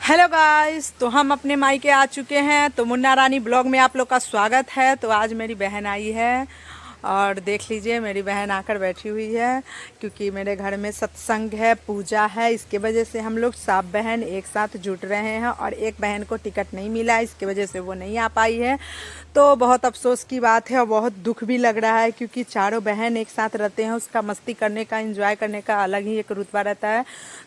Hello guys, तो हम अपने मायके आ चुके हैं। तो मुन्ना रानी ब्लॉग में आप लोग का स्वागत है। तो आज मेरी बहन आई है और देख लीजिए मेरी बहन आकर बैठी हुई है, क्योंकि मेरे घर में सत्संग है, पूजा है। इसके वजह से हम लोग सब बहन एक साथ जुट रहे हैं और एक बहन को टिकट नहीं मिला, इसके वजह से वो नहीं आ पाई है। तो बहुत अफसोस की बात है और बहुत दुख भी लग रहा है, क्योंकि चारों बहन एक साथ रहते हैं, उसका मस्ती करने का, एंजॉय करने का अलग ही एक रुतबा रहता है।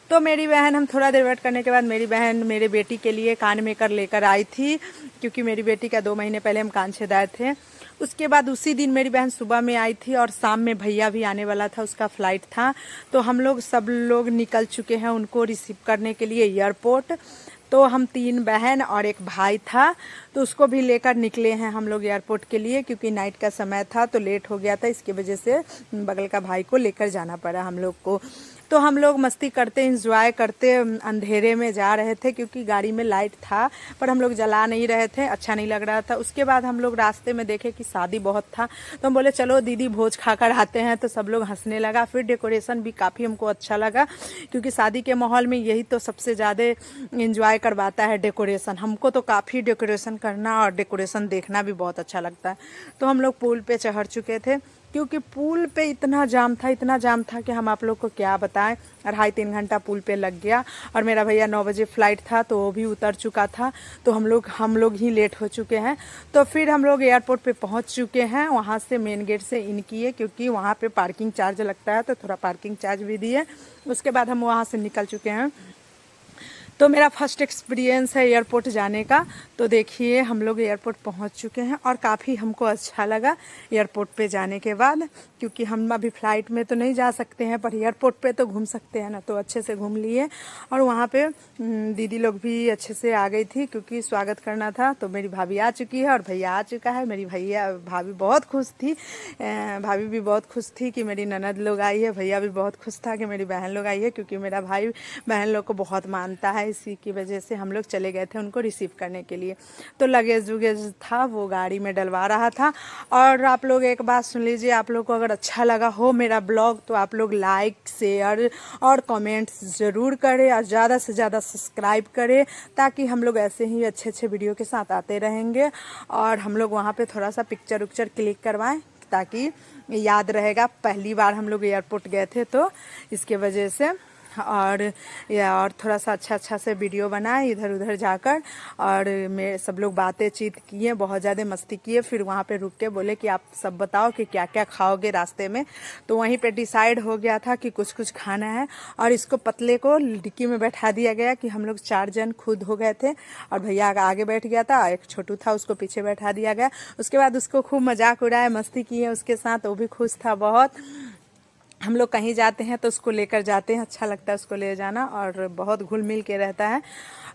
तो मेरी बहन, हम थोड़ा देर वेट करने के बाद मेरी बहन मेरे बेटी के लिए कान मेकर लेकर आई थी, क्योंकि मेरी बेटी का 2 महीने पहले हम कान छेदाए थे। उसके बाद उसी दिन मेरी बहन सुबह में आई थी और शाम में भैया भी आने वाला था, उसका फ्लाइट था। तो हम लोग सब लोग निकल चुके हैं उनको रिसीव करने के लिए एयरपोर्ट। तो हम 3 बहन और एक भाई था, तो उसको भी लेकर निकले हैं हम लोग एयरपोर्ट के लिए, क्योंकि नाइट का समय था तो लेट हो गया था। इसकी वजह से बगल का भाई को लेकर जाना पड़ा हम लोग को। तो हम लोग मस्ती करते, एंजॉय करते अंधेरे में जा रहे थे, क्योंकि गाड़ी में लाइट था पर हम लोग जला नहीं रहे थे, अच्छा नहीं लग रहा था। उसके बाद हम लोग रास्ते में देखे कि शादी बहुत था, तो हम बोले चलो दीदी भोज खाकर आते हैं। तो सब लोग हंसने लगा। फिर डेकोरेशन भी काफ़ी हमको अच्छा लगा, क्योंकि शादी के माहौल में यही तो सबसे ज़्यादा एंजॉय करवाता है, डेकोरेशन। हमको तो काफ़ी डेकोरेशन करना और डेकोरेशन देखना भी बहुत अच्छा लगता है। तो हम लोग पुल पे चढ़ चुके थे, क्योंकि पुल पे इतना जाम था कि हम आप लोग को क्या बताएं। 2.5-3 घंटा पुल पे लग गया और मेरा भैया 9 बजे फ्लाइट था तो वो भी उतर चुका था। तो हम लोग ही लेट हो चुके हैं। तो फिर हम लोग एयरपोर्ट पे पहुंच चुके हैं। वहां से मेन गेट से इन किए, क्योंकि वहां पे पार्किंग चार्ज लगता है, तो थोड़ा पार्किंग चार्ज भी दिए। उसके बाद हम वहां से निकल चुके हैं। तो मेरा फर्स्ट एक्सपीरियंस है एयरपोर्ट जाने का। तो देखिए हम लोग एयरपोर्ट पहुंच चुके हैं और काफ़ी हमको अच्छा लगा एयरपोर्ट पे जाने के बाद, क्योंकि हम अभी फ़्लाइट में तो नहीं जा सकते हैं पर एयरपोर्ट पे तो घूम सकते हैं ना। तो अच्छे से घूम लिए और वहाँ पे दीदी लोग भी अच्छे से आ गई थी, क्योंकि स्वागत करना था। तो मेरी भाभी आ चुकी है और भैया आ चुका है। मेरी भाभी बहुत खुश थी, भाभी भी बहुत खुश थी कि मेरी ननद लोग आई है। भैया भी बहुत खुश था कि मेरी बहन लोग आई है, क्योंकि मेरा भाई बहन लोग को बहुत मानता है। इसी की वजह से हम लोग चले गए थे उनको रिसीव करने के लिए। तो लगेज वगेज था वो गाड़ी में डलवा रहा था। और आप लोग एक बात सुन लीजिए, आप लोग को अगर अच्छा लगा हो मेरा ब्लॉग तो आप लोग लाइक, शेयर और कमेंट्स ज़रूर करें और ज़्यादा से ज़्यादा सब्सक्राइब करें, ताकि हम लोग ऐसे ही अच्छे अच्छे वीडियो के साथ आते रहेंगे। और हम लोग वहाँ पे थोड़ा सा पिक्चर उक्चर क्लिक करवाएं, ताकि याद रहेगा। पहली बार हम लोग एयरपोर्ट गए थे तो इसके वजह से। और थोड़ा सा अच्छा से वीडियो बनाए इधर उधर जाकर। और मैं सब लोग बातें चीत किए, बहुत ज़्यादा मस्ती किए। फिर वहाँ पे रुक के बोले कि आप सब बताओ कि क्या क्या खाओगे रास्ते में। तो वहीं पे डिसाइड हो गया था कि कुछ कुछ खाना है। और इसको पतले को डिक्की में बैठा दिया गया, कि हम लोग 4 जन खुद हो गए थे और भैया आगे बैठ गया था, एक छोटू था उसको पीछे बैठा दिया गया। उसके बाद उसको खूब मजाक उड़ाया, मस्ती किए उसके साथ, वो भी खुश था बहुत। हम लोग कहीं जाते हैं तो उसको लेकर जाते हैं, अच्छा लगता है उसको ले जाना और बहुत घुल मिल के रहता है।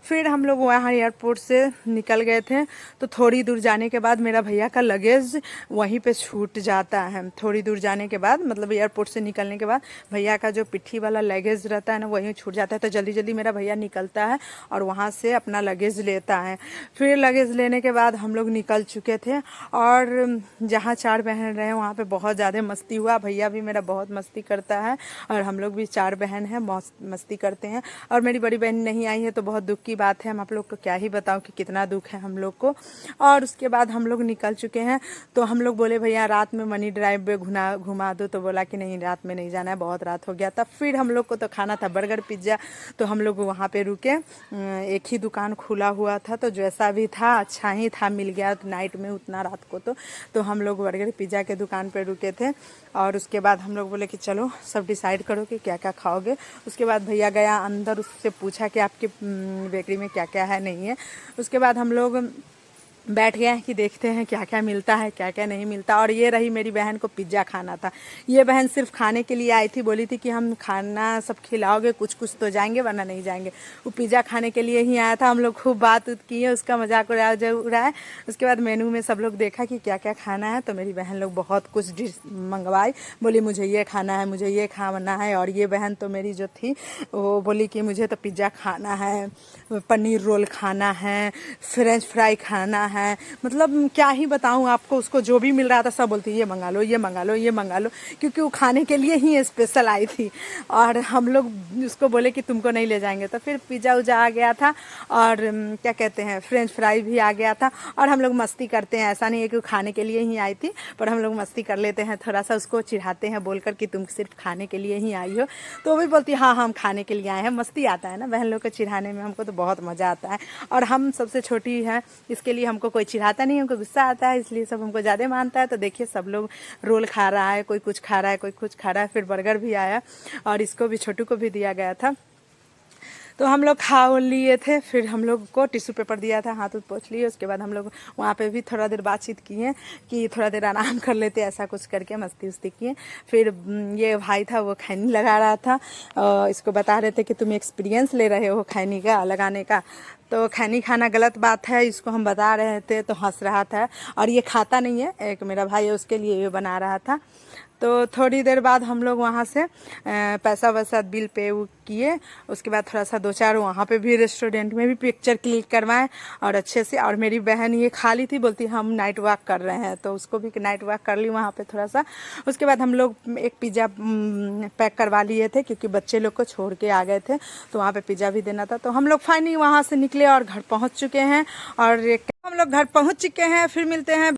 फिर हम लोग वहाँ एयरपोर्ट से निकल गए थे। तो थोड़ी दूर जाने के बाद मेरा भैया का लगेज वहीं पे छूट जाता है। थोड़ी दूर जाने के बाद, मतलब एयरपोर्ट से निकलने के बाद भैया का जो पिट्ठी वाला लगेज रहता है ना, वहीं छूट जाता है। तो जल्दी जल्दी मेरा भैया निकलता है और वहाँ से अपना लगेज लेता है। फिर लगेज लेने के बाद हम लोग निकल चुके थे और जहाँ 4 बहन रहे वहाँ पे बहुत ज़्यादा मस्ती हुआ। भैया भी मेरा बहुत मस्ती करता है और हम लोग भी 4 बहन हैं, मस्ती करते हैं। और मेरी बड़ी बहन नहीं आई है तो बहुत दुख की बात है। हम आप लोग को क्या ही बताऊं कि कितना दुख है हम लोग को। और उसके बाद हम लोग निकल चुके हैं। तो हम लोग बोले भैया रात में मनी ड्राइव पे घुमा दो। तो बोला कि नहीं, रात में नहीं जाना है, बहुत रात हो गया था। फिर हम लोग को तो खाना था बर्गर पिज्ज़ा, तो हम लोग वहाँ पे रुके। एक ही दुकान खुला हुआ था, तो जैसा भी था अच्छा ही था, मिल गया नाइट में उतना रात को। तो हम लोग बर्गर पिज्ज़ा के दुकान पे रुके थे। और उसके बाद हम लोग बोले कि चलो सब डिसाइड करो कि क्या क्या खाओगे। उसके बाद भैया गया अंदर, उससे पूछा कि आपके बेकरी में क्या क्या है नहीं है। उसके बाद हम लोग बैठ गए हैं कि देखते हैं क्या क्या मिलता है, क्या क्या नहीं मिलता। और ये रही मेरी बहन को पिज्ज़ा खाना था। ये बहन सिर्फ खाने के लिए आई थी, बोली थी कि हम खाना सब खिलाओगे, कुछ कुछ तो जाएंगे वरना नहीं जाएंगे। वो पिज़्ज़ा खाने के लिए ही आया था। हम लोग खूब बात किए, उसका मजाक उड़ाया। उसके बाद मेनू में सब लोग देखा कि क्या क्या खाना है। तो मेरी बहन लोग बहुत कुछ डिश मंगवाई, बोली मुझे ये खाना है, मुझे ये खाना है। और ये बहन तो मेरी जो थी वो बोली कि मुझे तो पिज़्ज़ा खाना है, पनीर रोल खाना है, फ्रेंच फ्राई खाना है, मतलब क्या ही बताऊँ आपको। उसको जो भी मिल रहा था सब बोलती ये मंगा लो, ये मंगा लो, ये मंगा लो, क्योंकि वो खाने के लिए ही स्पेशल आई थी। और हम लोग उसको बोले कि तुमको नहीं ले जाएंगे, तो फिर पिज़्ज़ा उज़ा आ गया था और क्या कहते हैं फ्रेंच फ्राई भी आ गया था। और हम लोग मस्ती करते हैं, ऐसा नहीं है कि वो खाने के लिए ही आई थी, पर हम लोग मस्ती कर लेते हैं, थोड़ा सा उसको चिढ़ाते हैं बोलकर कि तुम सिर्फ खाने के लिए ही आई हो। तो वो भी बोलती हाँ हम खाने के लिए आए हैं। मस्ती आता है ना बहन लोग को चिढ़ाने में, हमको तो बहुत मज़ा आता है। और हम सबसे छोटी है, इसके लिए हमको कोई चिढ़ाता नहीं, हमको गुस्सा आता है, इसलिए सब हमको ज़्यादा मानता है। तो देखिए सब लोग रोल खा रहा है, कोई कुछ खा रहा है, कोई कुछ खा रहा है, फिर बर्गर भी आया और इसको भी, छोटू को भी दिया गया था। तो हम लोग खा लिए थे, फिर हम लोग को टिश्यू पेपर दिया था, हाथ उथ पोंछ लिए। उसके बाद हम लोग वहाँ पे भी थोड़ा देर बातचीत किए कि थोड़ा देर आराम कर लेते, ऐसा कुछ करके मस्ती उस्ती किए। फिर ये भाई था वो खैनी लगा रहा था, इसको बता रहे थे कि तुम एक्सपीरियंस ले रहे हो खैनी का लगाने का, तो खैनी खाना गलत बात है, इसको हम बता रहे थे तो हंस रहा था। और ये खाता नहीं है, एक मेरा भाई है उसके लिए ये बना रहा था। तो थोड़ी देर बाद हम लोग वहाँ से पैसा वैसा बिल पे किए। उसके बाद थोड़ा सा दो चार वहाँ पे भी रेस्टोरेंट में भी पिक्चर क्लिक करवाएं और अच्छे से। और मेरी बहन ये खाली थी, बोलती हम नाइट वॉक कर रहे हैं, तो उसको भी नाइट वॉक कर ली वहाँ पे थोड़ा सा। उसके बाद हम लोग एक पिज़्ज़ा पैक करवा लिए थे, क्योंकि बच्चे लोग को छोड़ के आ गए थे, तो वहाँ पे पिज़्ज़ा भी देना था। तो हम लोग फाइनली वहाँ से निकले और घर पहुँच चुके हैं। और हम लोग घर पहुँच चुके हैं, फिर मिलते हैं।